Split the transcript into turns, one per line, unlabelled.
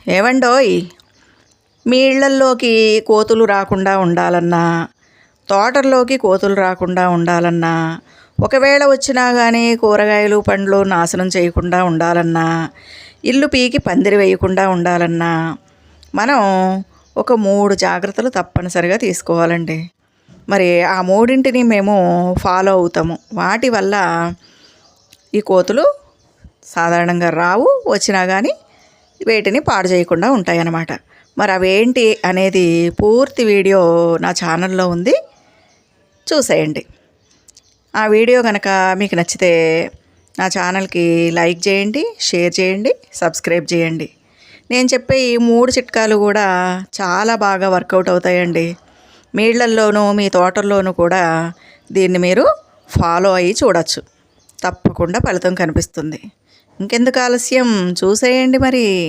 ఏవండోయ్, మీ ఇళ్లల్లోకి కోతులు రాకుండా ఉండాలన్నా, తోటల్లోకి కోతులు రాకుండా ఉండాలన్నా, ఒకవేళ వచ్చినా కానీ కూరగాయలు పండ్లు నాశనం చేయకుండా ఉండాలన్నా, ఇల్లు పీకి పందిరి వేయకుండా ఉండాలన్నా మనం ఒక 3 జాగ్రత్తలు తప్పనిసరిగా తీసుకోవాలండి. మరి ఆ మూడింటిని మేము ఫాలో అవుతాము. వాటి వల్ల ఈ కోతులు సాధారణంగా రావు, వచ్చినా కానీ వేటిని పాడు చేయకుండా ఉంటాయన్నమాట. మరి అవేంటి అనేది పూర్తి వీడియో నా ఛానల్లో ఉంది, చూసేయండి. ఆ వీడియో కనుక మీకు నచ్చితే నా ఛానల్కి లైక్ చేయండి, షేర్ చేయండి, సబ్స్క్రైబ్ చేయండి. నేను చెప్పే ఈ 3 చిట్కాలు కూడా చాలా బాగా వర్కౌట్ అవుతాయండి. మీ ఇళ్లల్లోనూ మీ తోటల్లోనూ కూడా దీన్ని మీరు ఫాలో అయ్యి చూడొచ్చు. తప్పకుండా ఫలితం కనిపిస్తుంది. ఇంకెందుకు ఆలస్యం, చూసేయండి మరి.